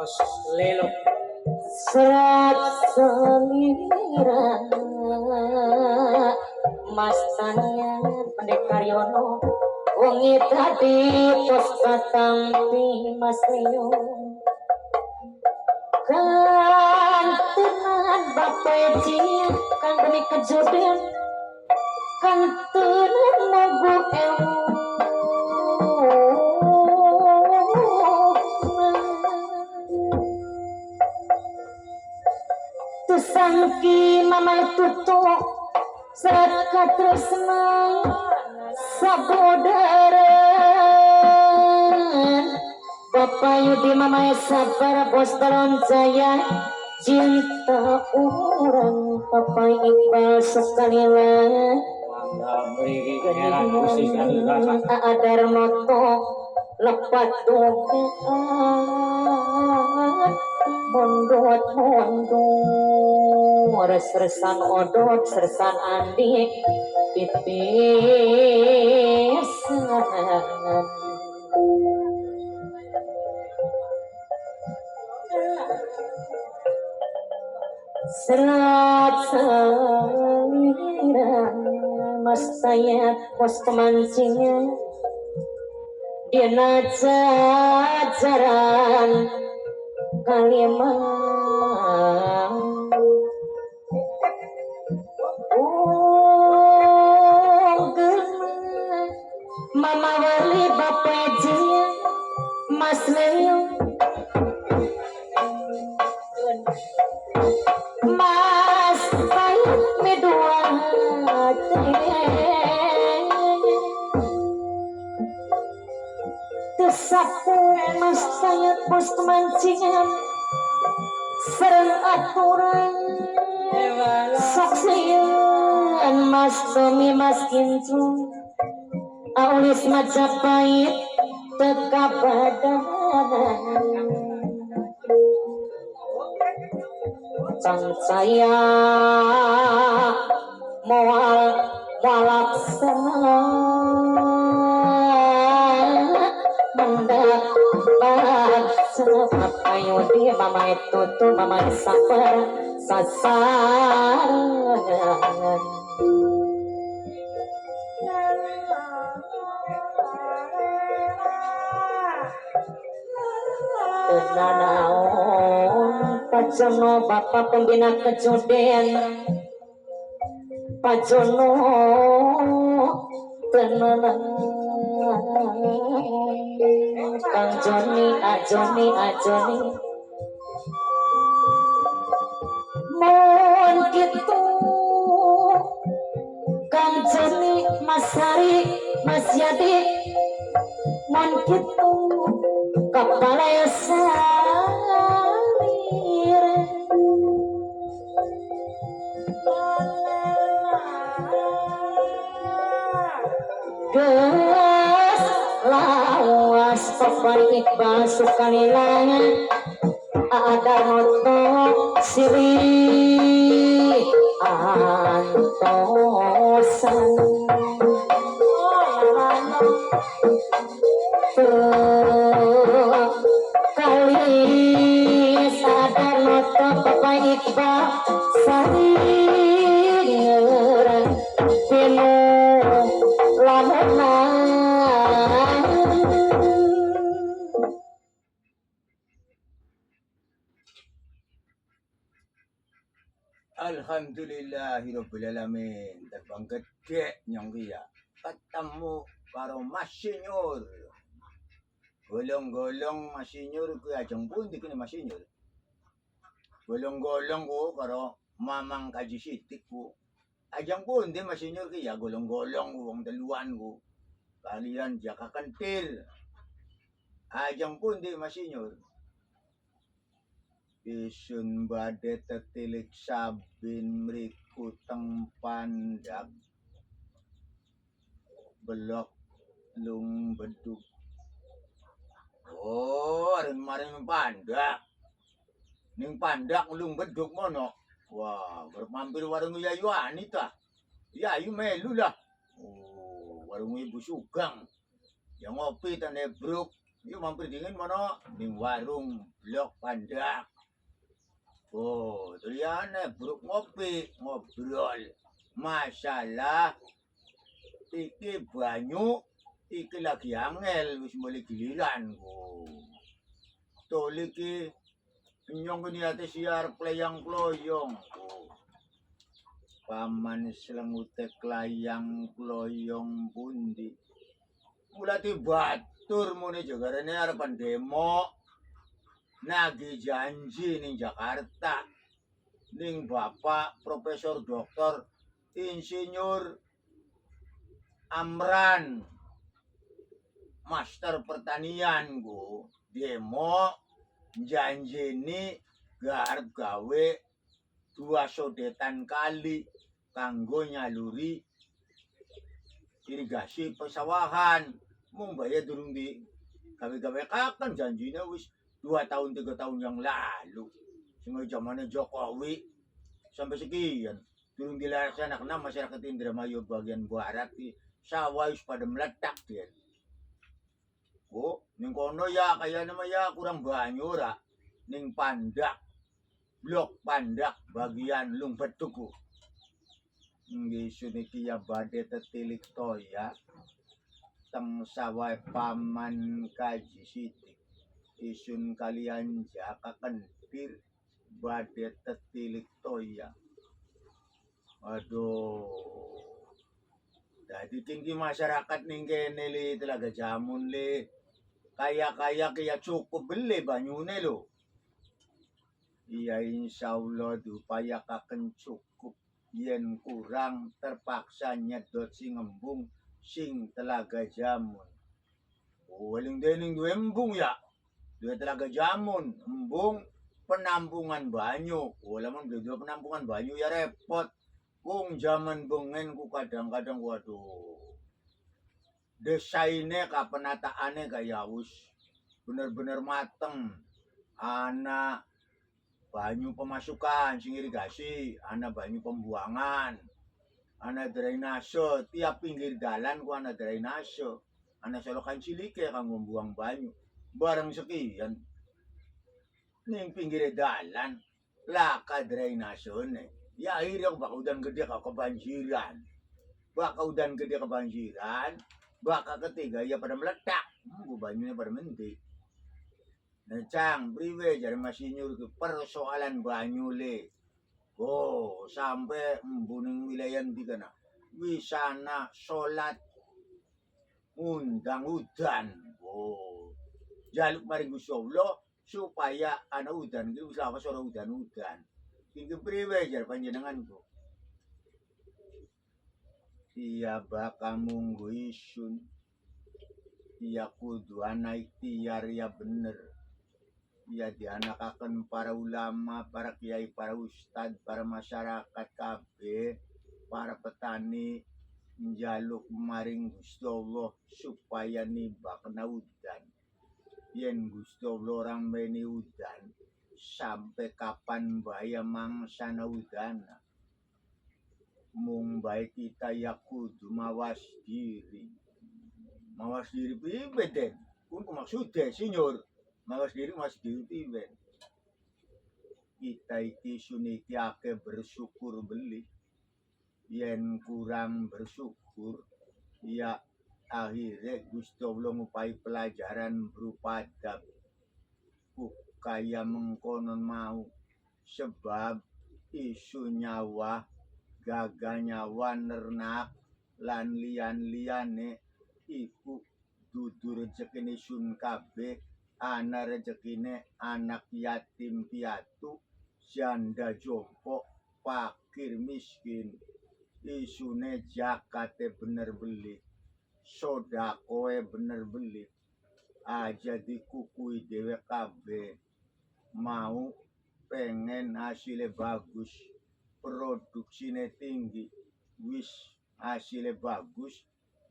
Os lelo serat selira Mas tanya pendekar Yono wengi tadi tos katampi Mas Leo kan tenan bapak jia kan demi kejadian kan tenan mogu Sangki mama tutu saka tresna sabodaran Bapak Yudi mama sabar bos jaya cinta orang Bapak Iqbal sekali lah adar moto lepat dokaan mondot sersan odot sersan andi pipisan serat selira mas saya pos kemancingnya dia jajaran kalimah Mama wali bapak jia Mas Leo Mas bayi medua tersapu mas saya pos kemancingan serang aturan saksian mas Tommy mas Kincu Aulis Majapahit teka badan sang saya moal walaksana mendapat sebab ayo dia mama itu tuh mama sabar sasaran Nanaon Pajono Bapak Pembina Kejudean Pajono tenan Kang Joni Ajoni mohon gitu Kang Joni Mas Hari Mas Yadi mohon gitu kepala salir gelas lawas Bapak Iqbal sekali lagi ada moto siri antosan kali sadar moto Bapak Iqbal sariran penuh lamunan Alhamdulillahirobbilalamin terbang gede nyong dia ketemu karo Masinur golong-golong Masinur ku ajeng pundi kene Masinur golong-golong ku karo Mamang Kaji Sitik ku ajeng pundi Masinur ki ya golong-golong ku wong teluan ku kalian Jaka Kentil ajeng pundi Masinur isun bade tetilik sabin mriku teng pandak belok lung beduk oh areng maring pandak ning pandak lung beduk mono wah bermampir warung Yayu Anita Yayu melu lah oh warung Ibu Sugang yang ngopi tan ebruk Yuk mampir dingin mana? Ning warung Blok Pandak. Oh, tuliane buruk ngopi, ngobrol. Masalah iki banyu, iki lagi angel wis mulai giliran ku. Tol iki nyong kini ate siar playang kloyong ku. Paman selengute klayang kloyong pundi. Mulati batur mune jagarane arepan demo. Nagi janji ning Jakarta. Ning Bapak Profesor Doktor Insinyur Amran Master Pertanian ku demo janji ini garap gawe 2 sodetan kali kanggo nyaluri irigasi persawahan. Mung bayar durung di gawe-gawe kapan janjinya wis 2 tahun 3 tahun yang lalu. Sehingga zamannya Jokowi sampai sekian durung dilaksanakan masyarakat Indramayu bagian barat di sawah wis pada meletak dia. Oh, ning kono ya kaya nama ya kurang banyu ora. Ning Pandak, Blok Pandak bagian Lung Betuku. Ngisu niki ya badhe tetilik toya teng sawah paman Kaji Sidik. Isun kalian jaka kentir badhe tetilik toya. Aduh. Jadi tinggi masyarakat ning kene li Telaga Jamun li. Kaya-kaya kaya cukup beli banyune lo. Iya insyaallah upaya kaken cukup. Yen kurang terpaksa nyedot sing embung sing Telaga Jamun. Waling dening duwe embung ya. Duwe Telaga Jamun, embung penampungan banyu. Walaupun duwe penampungan banyu ya repot. Wong zaman bengen ku kadang-kadang waduh. Desainnya ka penataannya kaya wis bener-bener mateng. Ana banyu pemasukan sing irigasi, ana banyu pembuangan, ana drainase, tiap pinggir dalan ku ana drainase, ana solokan cilike kanggo buang banyu. Bareng sekian ning pinggir dalan laka drainasene. Ya akhirnya baka udan gede kebanjiran. Baka udan gede kebanjiran, baka ketiga ya pada meletak. Banyunya pada menti. Nah, cang, priwe jare Masinyur ke persoalan banyu le. Oh, sampai embuning wilayah di kana. Wisana salat undang udan. Oh. Jaluk maring Gusti Allah supaya ana udan iki wis lawas ora udan-udan. Iki priwe jare panjenenganku? Iya baka munggu isun. Iya kudu ana ikhtiar ya bener. Ya dianakaken para ulama, para kiai, para ustad, para masyarakat kabeh, para petani njaluk maring Gusti Allah supaya nibakna udan. Yen Gusti Allah orang meni udan, sampai kapan bahaya mangsana udan. Mung baik kita ya kudu mawas diri. Mawas diri piye den? Kun maksudnya Sinyor. Mawas diri piye? Kita iki suniki ake bersyukur beli. Yen kurang bersyukur, ya akhirnya Gusti Allah ngupai pelajaran berupa adab. Kaya mengkonon mau. Sebab isu nyawa, gagal nyawa nernak, lan lian-liane iku dudu rezekine sun kabeh. Ana rezekine anak yatim piatu, janda jompo, fakir miskin. Isune jakate bener beli, sodakoe bener beli. Aja dikukui dewe kabeh. Mau pengen hasilnya bagus, produksinya tinggi, wis hasilnya bagus,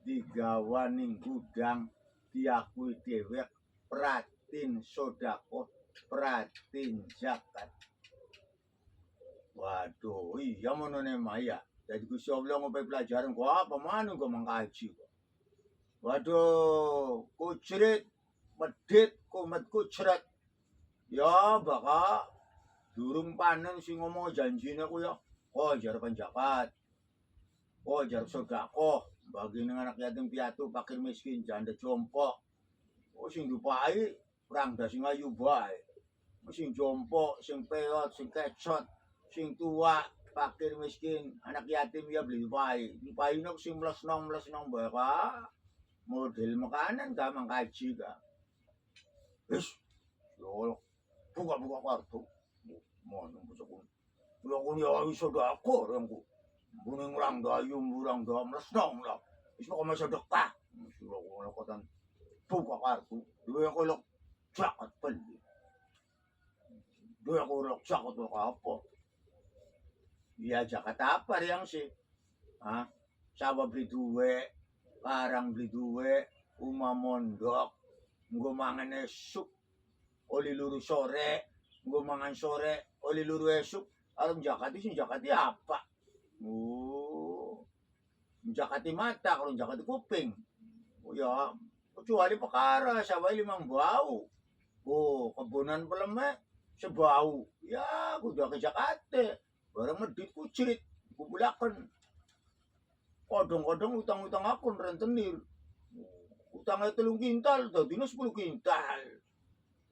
digawa ning gudang, diakui dewek, pratin sodako, pratin zakat. Waduh, iya menone maya. Jadi Gusti Allah ngopi pelajaran kok apa mana kok mengkaji kok. Waduh, kucrit medit kumetku cret. Ya baka durung panen sing ngomong janjine ku ya. Oh jar penjakat. Oh jar sedekah bagi nang anak yatim piatu fakir miskin janda jompo. Oh sing dupai prangga sing ayu bae. Sing jompo, sing peot, sing kecot, sing tua, fakir miskin, anak yatim ya beli bae. Dupai nok sing mles-nong bae ka. Model makanan ka mangkaji ka. Wis, yo buka-buka kartu. Mon bosku. Yo kun ya iso dako rengku. Buning urang dayung, urang da mles-nong lah. Wis kok masa sedekah. Suruh ngono kotan buka kartu. Duwe ko lok jaket beli. Duwe ko lok jaket kok apa? Ya jaket apa yang sih? Hah? Sawa beli duwe, barang beli duwe, umah mondok, nggo mangan esuk, oli luru sore, nggo mangan sore, oli luru esuk, alam jakati sing jakati apa? Oh, jakati mata, kalau jakati kuping. Oh ya, kecuali perkara, sawah limang bau. Oh, kebunan peleme sebau. Ya, kudu ke Jakarta. Barang medit kucrit, kubulaken. Kadang-kadang utang-utang akun rentenir. Utangnya 3 kintal, dadine 10 kintal.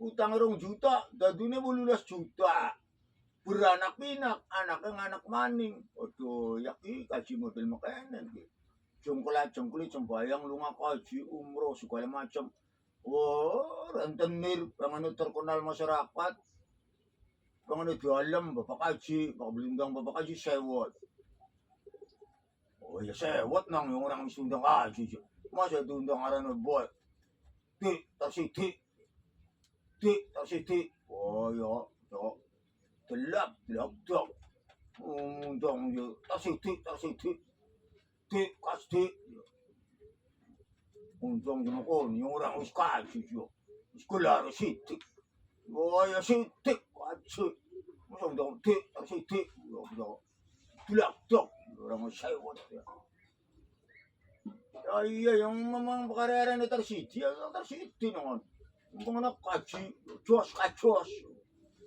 Utang 2 juta, dadine 18 juta. Beranak pinak, anaknya anak maning. Aduh, yaki kaji model makanan. Jongkla-jongkli sembayang lunga kaji umroh segala macam. Wah, rentenir, pengen terkenal masyarakat. Pengen dalam bapak kaji, bapak belindang bapak kaji sewot. Oh ya sewot nang yung orang misundang kaji. Masa diundang arana boy. Tarsiti. Oh ya, ya. Delap. Undang yo tarsiti. Kasdi. Undang yo kon yung orang wis kaji yo. Sekolah siti. Oh ya siti kaji. Masa undang tarsiti. Yo. Delap. Orang sewot ya. Ya iya yang memang perkara tarsiti ya tarsiti naman. Kung anak kaji, kacos.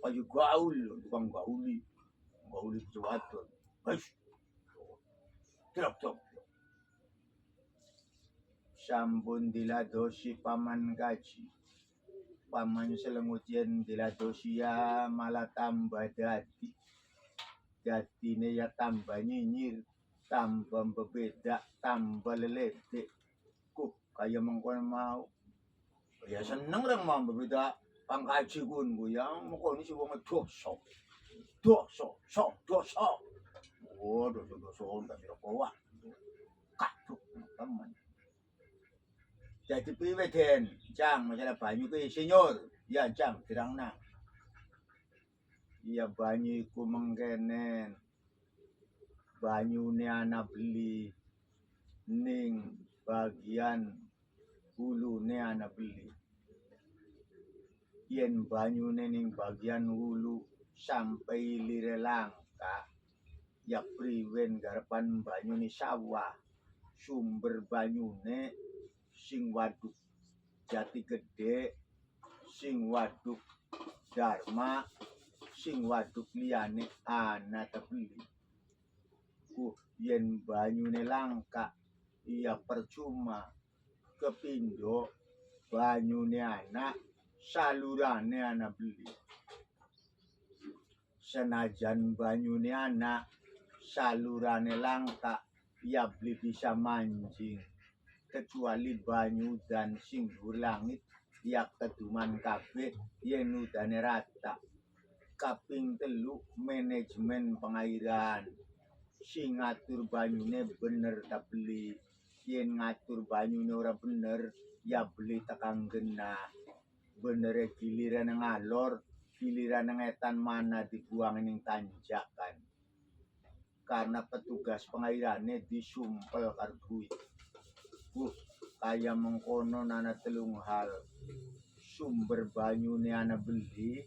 Kaji gaul, tukang gauli kecuatan. Guys, trap. Sampun diladosi paman kaji. Paman selengutian diladosi ya malah tambah dadi. Dadine ya tambah nyinyir, tambah berbeda, tambah leledek. Kaya mengkon mau. Ya seneng orang mau berbeda pangkaji kun bu yang mau ini sih wong dosa. Oh dosa enggak bisa bawa. Kaduk teman. Jadi priwe den, jang masalah banyu ke senior. Ya jang dirangna. Iya banyu iku mengkenen. Banyune ana beli ning bagian hulune ana beli. Yen banyune ning bagian hulu sampai lire langka ya priwen garepan banyune sawah sumber banyune sing waduk Jati Gede sing waduk Dharma sing waduk liyane ana tebeli yen banyune langka ya percuma kepindo banyune anak salurane ana beli. Senajan banyune anak salurane langka ya beli bisa mancing kecuali banyu dan sing dhuwur langit ya keduman kabeh yen udane rata. Kaping 3 manajemen pengairan sing ngatur banyune bener ta beli. Yen ngatur banyune ora bener ya beli tekan genah. Benere giliran ngalor, giliran ngetan mana dibuang ning tanjakan. Karena petugas pengairane disumpel karo duit. Kaya mengkono nana 3 hal. Sumber banyune ana beli,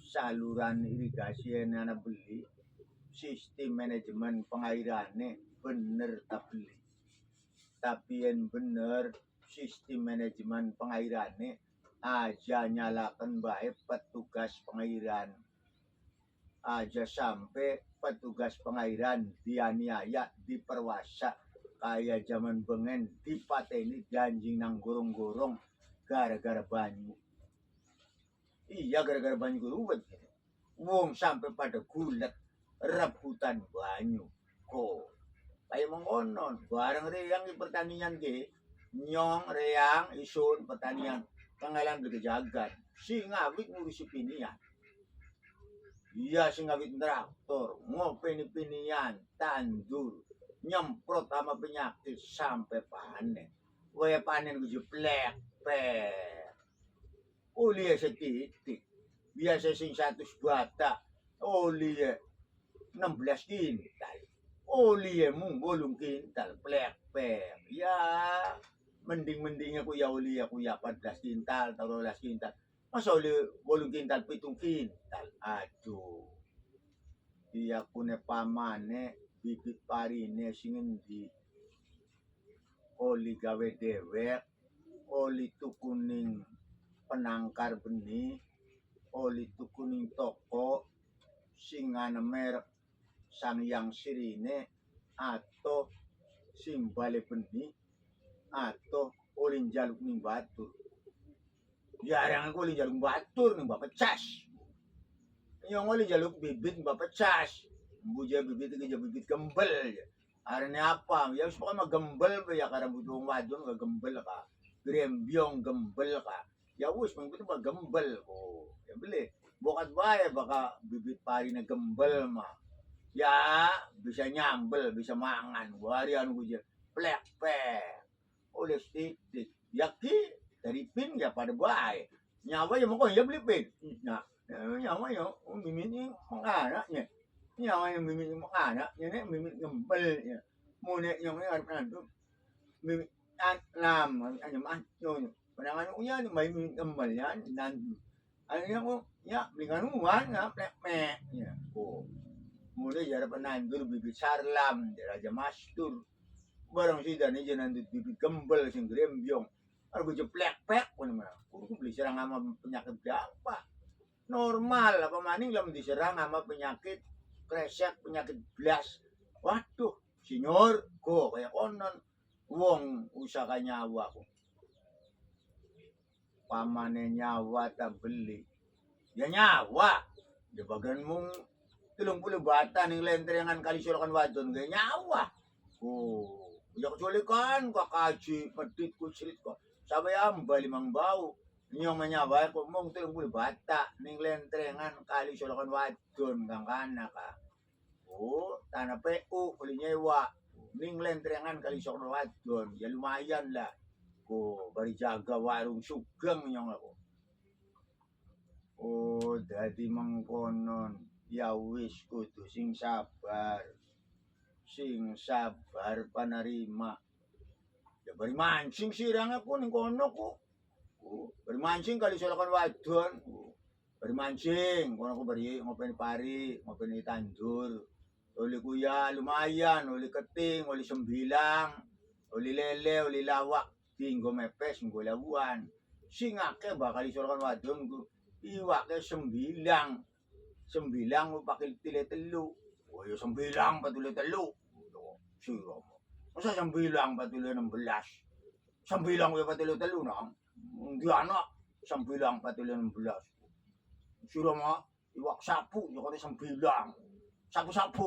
saluran irigasi ana beli, sistem manajemen pengairane bener ta beli. Tapi yen bener sistem manajemen pengairane aja nyalakan baik petugas pengairan, aja sampai petugas pengairan dianiaya, diperwasa kayak zaman bengen dipateni janjing nang gorong-gorong gara-gara banyu. Iya gara-gara banyu geruwet. Wong sampai pada gulet rebutan banyu. Kok kayak mengonon bareng reang di pertanian ke nyong reang isun pertanian pengailan beli kejagan si ngawit ngurusi pinian. Iya si ngawit traktor ngopeni pinian tandur nyemprot sama penyakit sampai panen. Waya panen gue jeplek pek. Uli setitik biasa sing 100 bata oli 16 kintal. Oli mung 8 kintal plek plek. Ya mending-mending aku ya oli aku ya 14 kintal, 12 kintal. Masa oli 8 kintal 7 kintal. Aduh. Dia kune pamane bibit parine sing endi. Oli gawe dewek, oli tukuning penangkar benih, oli tukuning toko sing ana merek Sangyang Sirine atau simbale benih atau olin jaluk ning batur. Jarang aku olin jaluk batur ning bapak cas. Yang olin jaluk bibit bapak cas. Buja bibit ke bibit gembel. Arane apa? Ya supaya mah gembel ya karena butuh wadon ga gembel ka. Grembyong gembel ka. Ya wis mung itu mah gembel ko. Ya beli. Bokat bae baka bibit pari na gembel mah. Ya bisa nyambel, bisa mangan. Warian gue plek plek. Oleh titik. Yaki dari pin ya pada baik. Nyawa ya mau ya beli pin. Nah, nyawa ya mimin menganaknya. Nyawa yang mimin menganaknya nih mimin ngembelnya. Mune yang ini ada tuh mimin enam anyam anyo. Pandangan unya nih mimin ngembelnya nanti. Akhirnya aku ya belikan uang ya plek plek. Ya, oh. Mulai jara penandur bibit sarlam, Raja Mastur. Barang si dan ini nandur bibit gembel sing grembyong. Aku jeplek-plek pun mana. Aku beli serang sama penyakit apa? Normal apa maning lam diserang sama penyakit kresek, penyakit blas. Waduh, sinyor, kok kayak konon wong usaha nyawa ko. Pamane nyawa tak beli. Ya nyawa. Ya bagian mung 30 bata ning lentrengan kali solokan wadon gaya nyawa. Oh, ya kecuali kan kakaji medit kucrit kok. Sampai amba 5 bau. Nyong menyawa kok mung 30 bata ning lentrengan kali solokan wadon kang kana ka. Oh, tanah PU beli nyewa ning lentrengan kali solokan wadon. Ya lumayan lah. Oh, bari jaga warung sugeng nyong aku. Oh, dadi mengkonon. Ya wis kudu sing sabar panarima. Ya bari mancing sirang aku ning kono ku. Bari mancing kali solokan wadon. Bari mancing kono aku bari ngopeni pari, ngopeni tandur. Oli kuya lumayan, oli keting, oli sembilang, oli lele, oli lawak, tinggo mepes nggo labuan. Sing akeh bakal solokan wadon ku iwake sembilang pakai tile telu. Oh ya sembilang patule telu. Siro. Masa sembilang patule 16. Sembilang ya patule telu nang. Di anak sembilang patule 16. Siro mah iwak sapu ya kene sembilang. Sapu-sapu.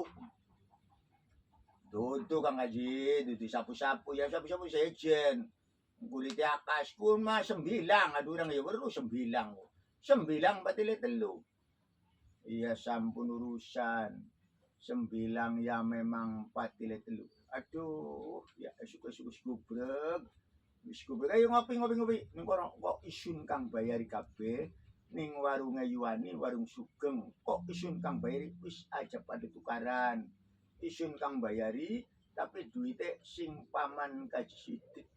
Dudu Kang Haji, dudu sapu-sapu ya sapu-sapu sejen. Kulit akas kun mah sembilang, adurang ya weru sembilang. Sembilang patule telu. Iya sampun urusan sembilang ya memang 4 tile telu. Aduh, ya suka-suka skubreg. Skubreg ayo ngopi. Ning kono kok isun Kang bayari kabeh ning warung Yuwani, warung Sugeng. Kok isun Kang bayari wis aja pada tukaran. Isun Kang bayari tapi duite sing paman kaji sithik.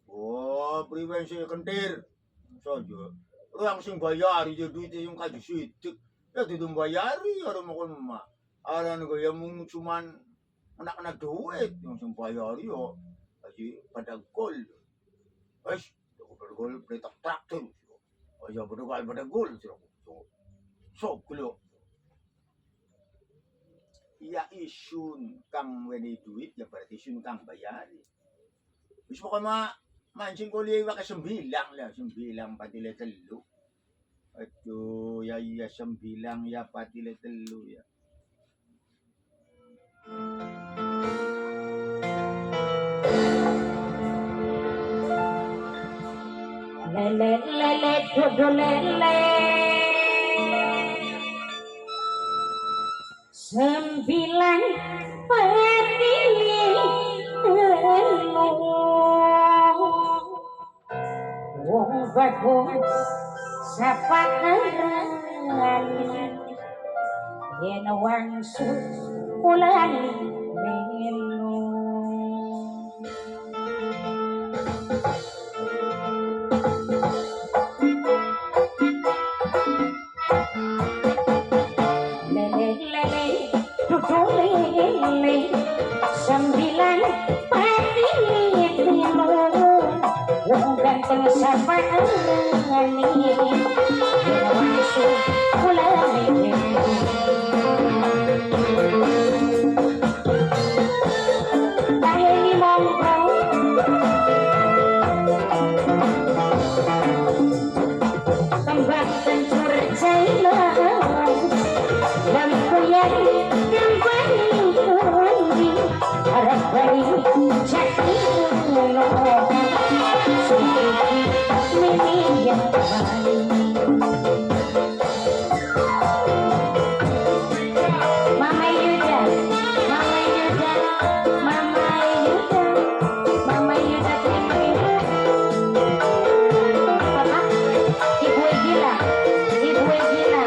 Oh, priwen sing kentir. Sojo. Orang sing bayari ya duite sing kaji sithik. Ya tidak bayari orang makan mah. Aran gue yang mung cuman anak-anak duit yang sing bayari yo. Aji pada gol. Wes, pada gol perintah traktor. Aja bedegul sok lo. Ya isun kang weni duit ya berarti isun kang bayari. Wis pokoke mancing kuliah wa ke 9 lah, 9 patile telu. Aduh, ya 9 ya patile telu ya. Lele lele dodo lele 9 patile telu wong bagus sapakaran yen wangsul ulani melu lele lele tutu lele 9 patile telu wong ganteng sapakaran yen wangsul ulani melu Taheni monggo kembang kencur jailah lampuyan kembang kuning harap bayi jati ulo suci mini yang baik Mama Yuda Mama Yuda Mama Yuda Mama Yuda terima ibu Papa Ibu Egila Ibu Egila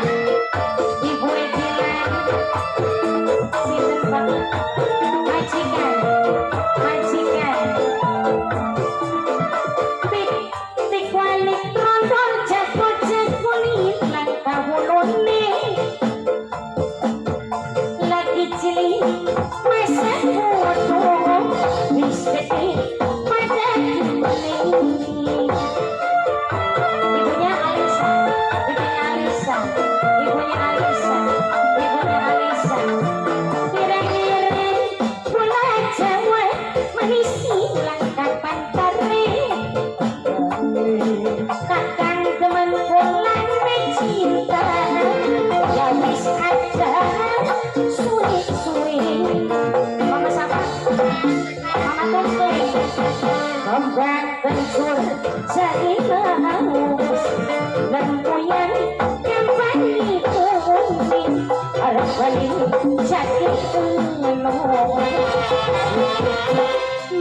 Ibu Egila Sinten Pak Majikan Majikan Tik walik trondol jago-jago hilang kawulone lagi cilik masa bodoh wis gede pada kuning ibunya Alisa kira-kira bola Jawa menisi langkah pantare kakang teman pulang mencinta ya wis ada suwe-suwe Mama siapa? Mama Tumpeng kembang kencur jadi haus lempuyan kembang kuning harap balik jadi penuh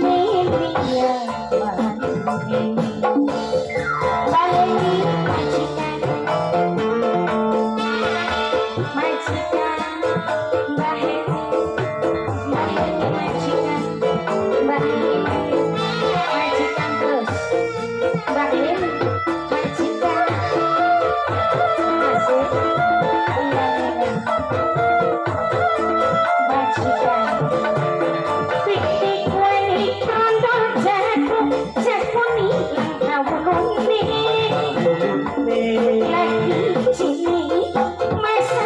Melia Mani Baleni majikan Mbah Heni majikan Mbah Heni majikan terus Mbah Heni majikan masih majikan Tik wani trondol jago nilang kawulune lagi cilik masa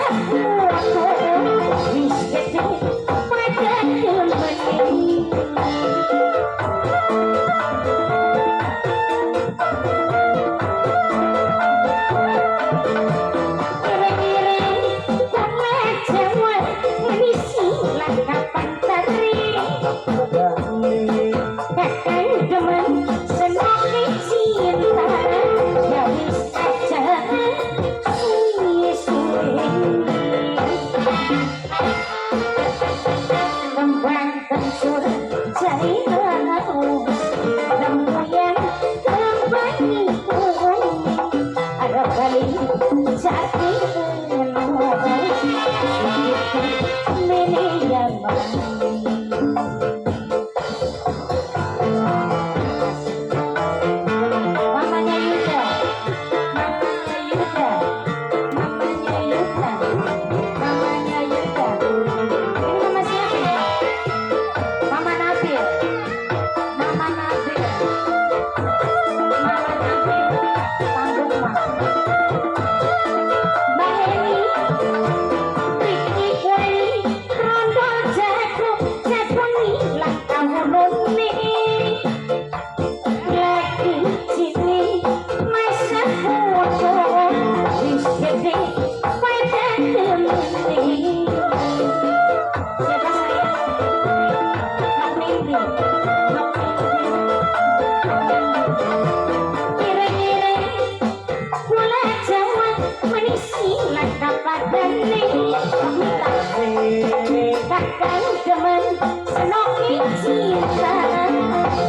Kakang demen senoki cinta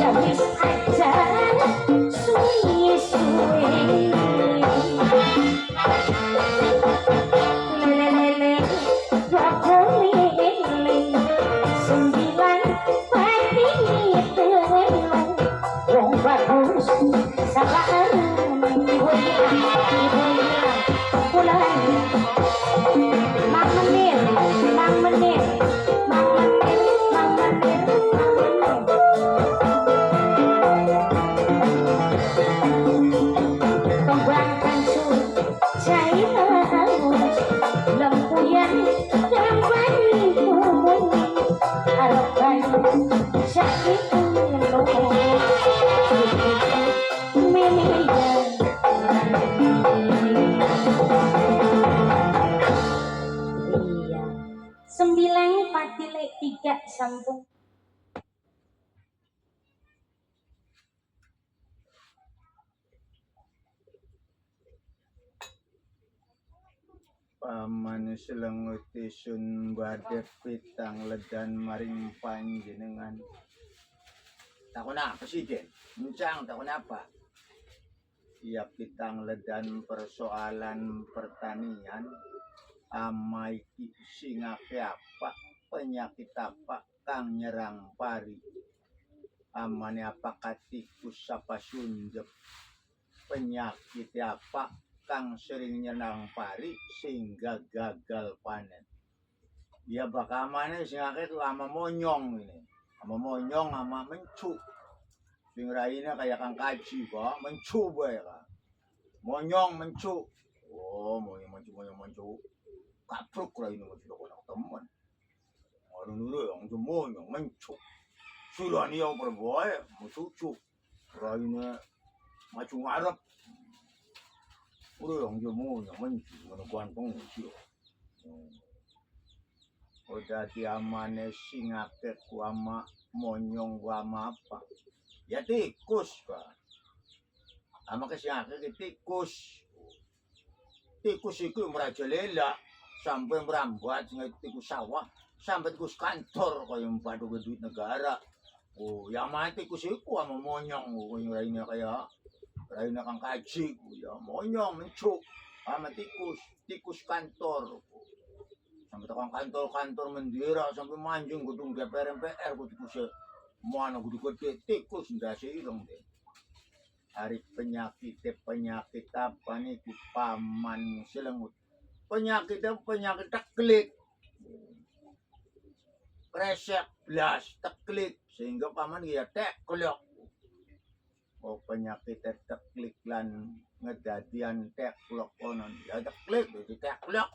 ya wis aja suwe-suwe lele dua lele sembilan pati telung wong bagus sabaan ibu hilang pulang Mang Menir, Mang Menir, Mang Menir, Mang Menir, Mang Menir. Tombang kancur, cair lempuyan gambar ibu harapan sakit ngeluh iya 9 pati lek 3 sambung Paman selenguti sun badep pitang ledan maring panjenengan. Takon apa sih Den? Mencang takon apa? Ya pitang ledan persoalan pertanian. Amai singake apa? Penyakit apa kang nyerang pari? Amane apakah tikus apa sundep? Penyakit apa kang sering nyerang pari sehingga gagal panen? Ya bakal mana singake tuh ama monyong ini. Ama monyong ama mencu. Sing raine kayak kang kaji kok, mencu bae ka. Monyong mencu. Oh, monyong mencu. Kapruk raine mah tidak kena teman. Orang dulu yang monyong mencu. Sudah nih yang berbuaya, mencucu. Raine macu ngarep. Udah yang monyong mencu, meneguan pengusir. Udah diamane singake ku ama monyong ku ama apa? Ya tikus Pak. Ama kesingake tikus. Tikus iku merajalela sampai merambat sing tikus sawah, sampai tikus kantor kaya mbadu duit negara. Oh, yang mati tikus iku ama monyong kaya raine kaya raine kang kaji ya monyong mencuk ama tikus kantor. Sampai tukang kantor mendira sampai manjing gedung DPR MPR tikus mana gede tikus ndase ireng deh. Hari penyakit apa nih ku paman selengut. Penyakit teklik. Resek blas teklik sehingga paman ya teklok. Oh penyakit teklik lan ngedadian teklok konon. Ya teklik jadi teklok.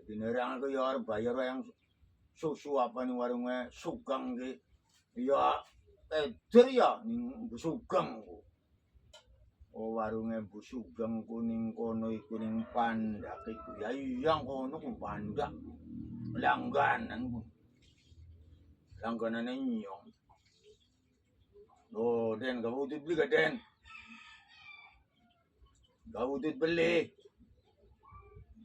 Jadi nerang aku ya bayar yang susu apa nih warungnya sugang gitu. Ya eder ya ning Sugeng. Oh warunge Bu Sugeng kuning kono iku ning Pandak iku. Ya iya kono ku Pandak. Langganan ku. Langganane nyong. Oh, Den, gak udut beli gak, Den? Gak udut beli.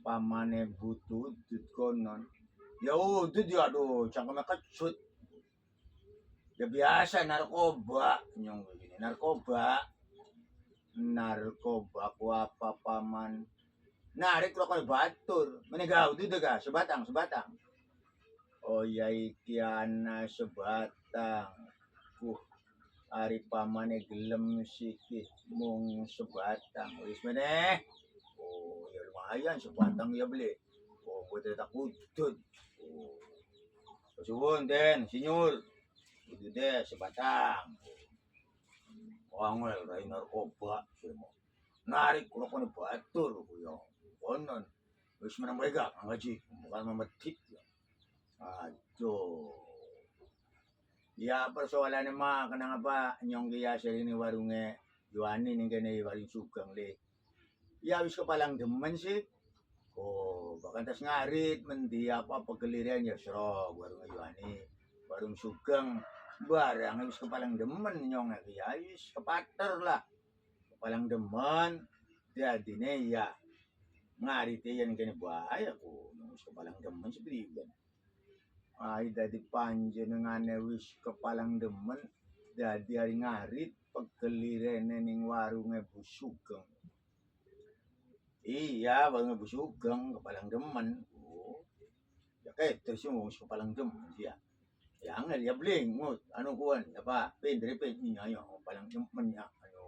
Pamane butuh udut konon. Ya udut ya aduh, cangkeme kecut. Ya biasa narkoba nyong begini narkoba ku apa paman narik rokok batur menegau itu deh sebatang oh ya iki ana sebatang hari pamane gelem sikit mung sebatang wis meneh oh ya lumayan sebatang ya beli oh buat tak udut oh suwun Den sinyur itu deh sebatang. Wangel rai narkoba semua. Narik rokok batur kuyo. Konon wis menang mereka ngaji bukan memetik ya. Aduh. Ya persoalannya mah kenapa nyong dia ini warungnya Yohani ning kene warung Sugeng le. Ya wis kepalang demen sih. Oh, bahkan tas ngarit mendi apa pegelirian ya sro warung Yohani. Warung Sugeng barang wis kepalang demen nyong ya wis kepater lah kepalang demen dadine ya ngari yan kani bahaya ko nung kapalang demen sebenarnya. Ay dadi panjenengane wis kepalang demen dadi hari ngarit pegelirene ning warunge Bu Sugeng. Iya, warunge Bu Sugeng kepalang demen. Oh. Ya terus yung kepalang demen siya. Ya angel ya bling ngut anu kuan apa pendre nya yo kepalang demen ya anu.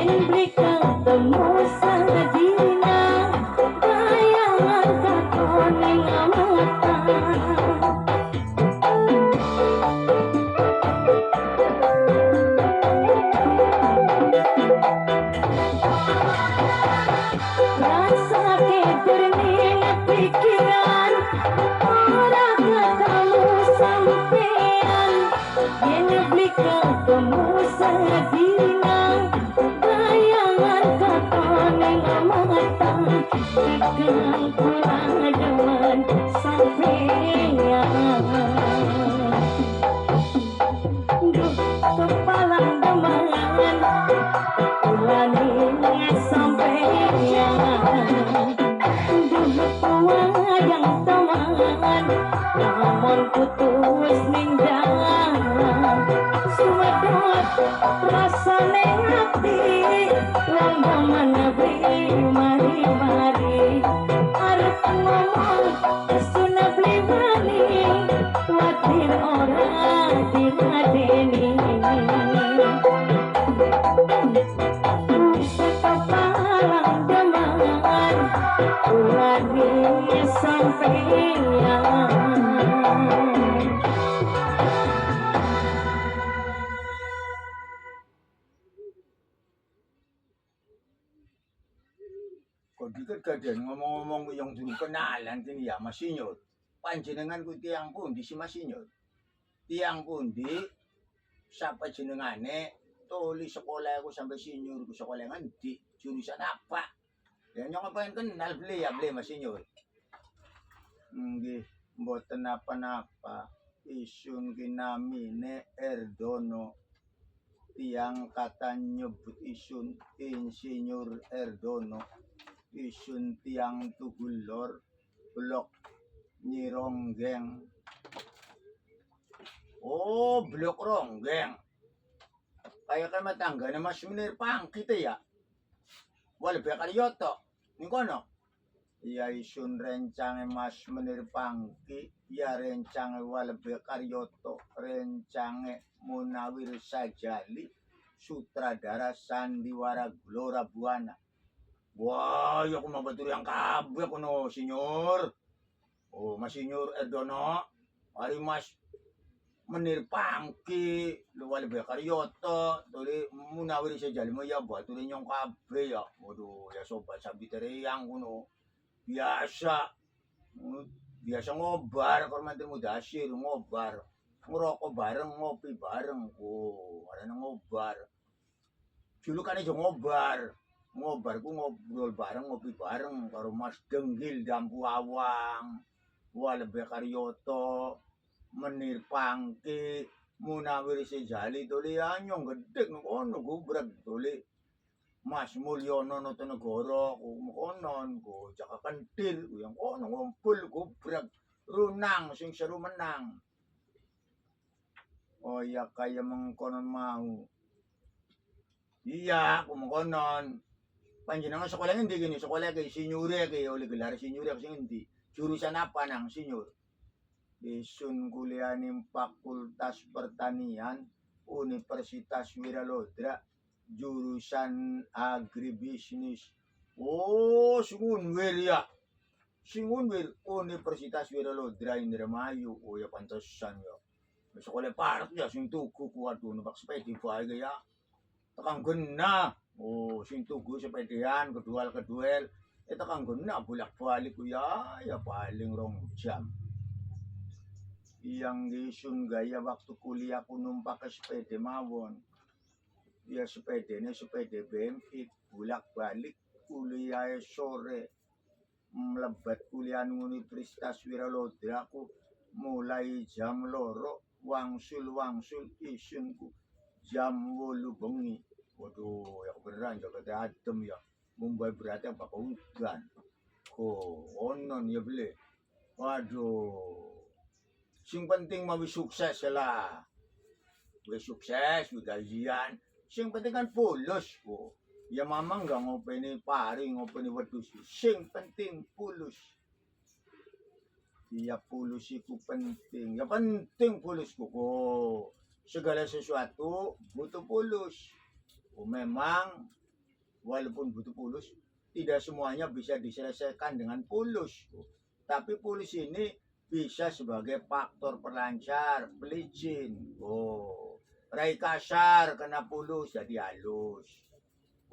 Yen blikang temu sang dina bayangan katoning mata rasa keberning pikiran ora ketemu sampean yen blikang temu sang dina bayangan katoning mata tegang kurang demen sampean duh kepala demen ulani sampean duh wayang teman namun putus ninggang suwedot rasane hati wong mana mari-mari arep ngomong kesuna blibani watir ora diladeni sekepalang deman ulani sampean Kok dikit kaden ngomong-ngomong yang dulu kenalan kini ya Mas Sinyor. Panjenengan ku tiang pundi si Mas Sinyor? Tiang pundi siapa jenengane tuli sekolah aku sampai Sinyor ku sekolah ngendi jurusan apa? Ya nyong pengen kenal beli ya beli Mas Sinyor. Nggih, mboten apa-apa. Isun kinamine Erdono. Tiang kata nyebut isun Insinyur Erdono. Isun tiang Tugulor Blok Nyironggeng. Oh, Blok Ronggeng. Kayak kan matanggane Mas Munir Pangki te ya. Wala Bekaryoto. Ning kono. Ya isun rencange Mas Munir Pangki, ya rencange Wala Bekaryoto, rencange Munawir Sajali, sutradara Sandiwara Glora Buana. Wah, ya aku mabatur yang kabeh kono, Sinyor. Oh, Mas Sinyor Erdono, hari Mas Munir Pangki, Wala Bekaryoto, tuli Munawir Sajali mo ya batur nyong kabeh ya. Waduh, ya sobat sabitereyang kono. Biasa ngobar kalau mantan mudasir ngobar ngerokok bareng ngopi bareng ada ngobar julukan aja ngobar ku ngobrol bareng ngopi bareng karo Mas Denggil Dampu Awang Wala Bekaryoto Munir Pangki Munawir Sajali tuli anyong gedek ngono gubrak tuli Mas Mulyono Notonegoro konon go Jaka Kentil yang kono ngumpul gubrak runang sing seru menang. Oh ya kayak mengkonon mau. Iya, aku mengkonon. Panjenengan sekolah ngendi gini? Sekolah ke Sinyure ke oleh gelar Sinyure sing endi? Jurusan apa nang Sinyur? Isun kuliah ning Fakultas Pertanian Universitas Wiralodra. Jurusan agribisnis. Oh, Singunwil ya. Singunwil Universitas Wiralodra Indramayu. Oh ya pantesan ya. Sekolah park ya sing tugu kuwaduh numpak sepeda bae ya. Tekan gena. Oh, sing tugu sepedean kedual. Tekan gena bolak-balik ya paling 2 jam. Yang disun gaya waktu kuliah ku numpak sepeda mawon. Ya sepeda BMX bolak-balik kuliah sore melebat kuliah Universitas Wiralodra ku mulai jam 2 wangsul isunku jam 8 bengi. Waduh ya beneran jaga adem ya Mumbai berarti apa hujan onon ya beli. Waduh sing penting mau sukses lah sukses gajian. Sing penting kan pulus po. Ya mamang gak ngopeni pari, ngopeni wedus. Sing penting pulus. Ya pulus itu penting. Ya penting pulus po. Segala sesuatu butuh pulus. Memang walaupun butuh pulus, tidak semuanya bisa diselesaikan dengan pulus. Tapi pulus ini bisa sebagai faktor pelancar, pelicin. Oh, rai kasar kena pulus jadi halus.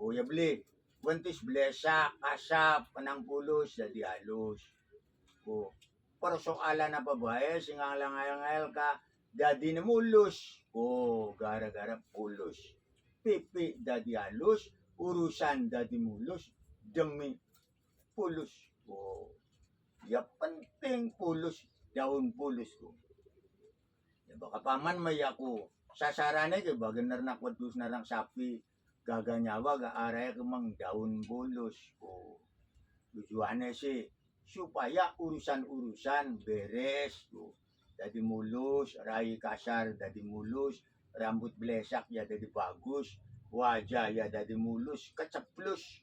Oh ya beli, wentis blesak, asap, kenang pulus jadi halus. Oh, persoalan apa bae sing ngalang-ngalang ka jadi mulus. Oh, gara-gara pulus. Pipi jadi halus, urusan jadi mulus demi pulus. Oh, ya penting pulus, daun pulus ko. Ya baka paman may ako. Sasarannya ke bagian nernak wedus narang sapi, gaga nyawa ga araya kemang daun pulus. Oh, tujuannya sih supaya urusan-urusan beres. Oh, jadi mulus, rai kasar jadi mulus, rambut blesak ya jadi bagus, wajah ya jadi mulus, keceplus.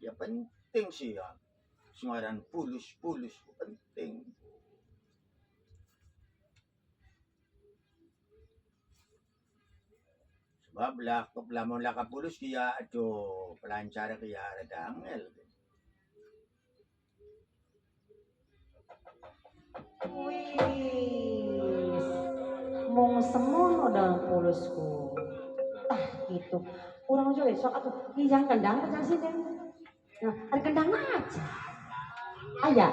Ya penting sih ya. Sungaran pulus penting. Sebab lah lamun lah kapulus kaya aduh pelancar kaya rada angel. Wis, mung semono dalam pulusku. Gitu. Kurang juga sok atuh yang kendang pecah sini. Nah, ada kendang aja. Aya.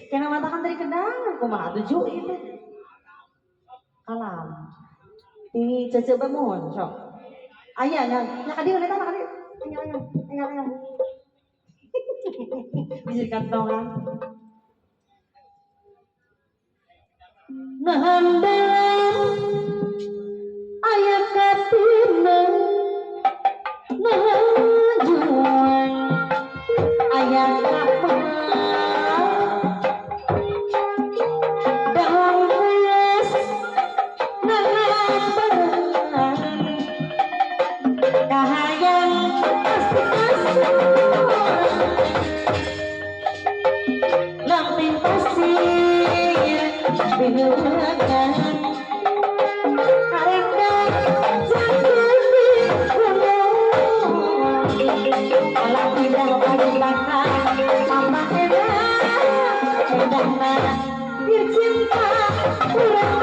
Kena matakan dari kendang, kumaha tujuh itu. Kalam. Di cece mohon sok. Aya nya kadi eta mah kadi. Aya. Bisa kantongan. Nahandang ayat katina najuan ayat apa dalam belas nahambaran kahayan pasti lampin pasir binuakan karena jangkiti kalau tidak bagi bakal tambah edan bir cinta kurang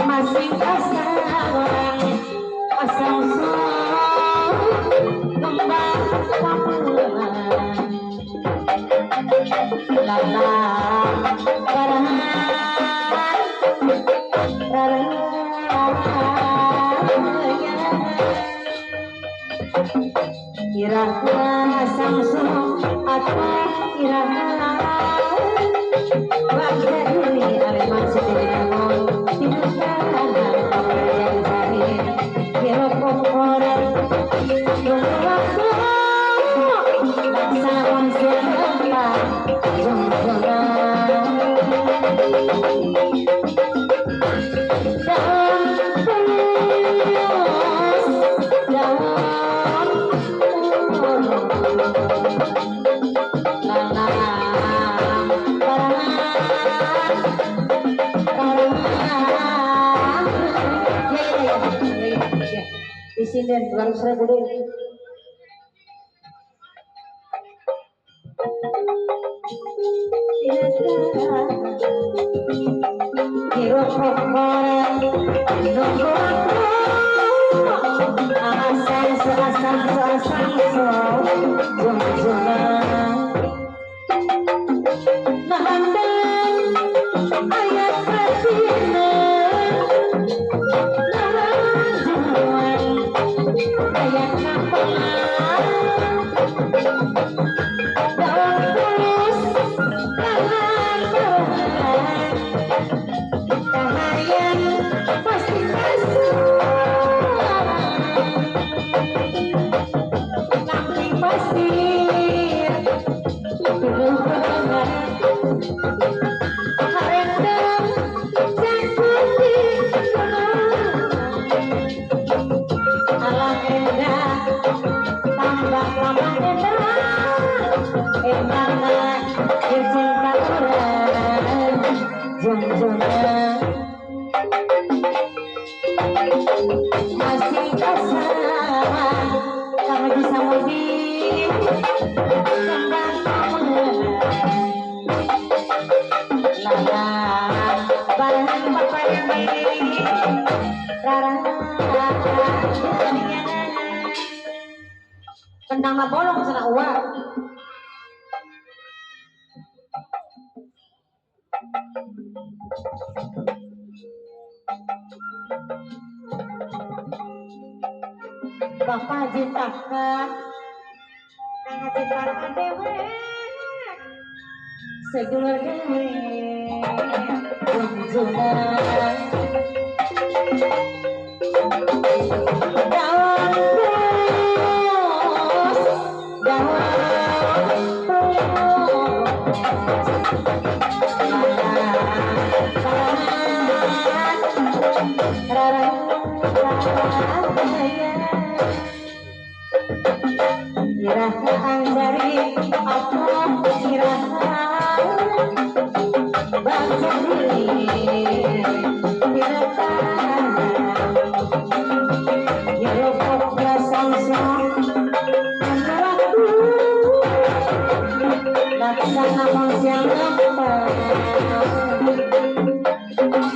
masih asawan asal kembang pamulan lala iraha samsu atau iraha wajahnya ale masih dinamon tindakan yang jari kira pokoknya waktu laksawan siapa di sini 200.000 dulu. Kiro kokoran nunggu asang nahandang ayat katina najuan ayat kapalan daun pulus kahayan pasti lamping pasir berhubungan harendam jangkuti alam endah tambah endah cinta orang jong-jongan Kendang mah bolong sana uang. Bapak citakan, nang citakan dewe, sedulur dewe, junjunan. Daun terus, daun Irahan dari Allah, irahan bangsa diri, irahan Yerokok biasa meneraku, laksana siang apa,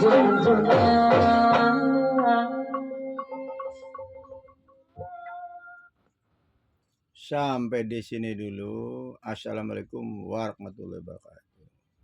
junjungan. Sampai di sini dulu. Assalamualaikum warahmatullahi wabarakatuh.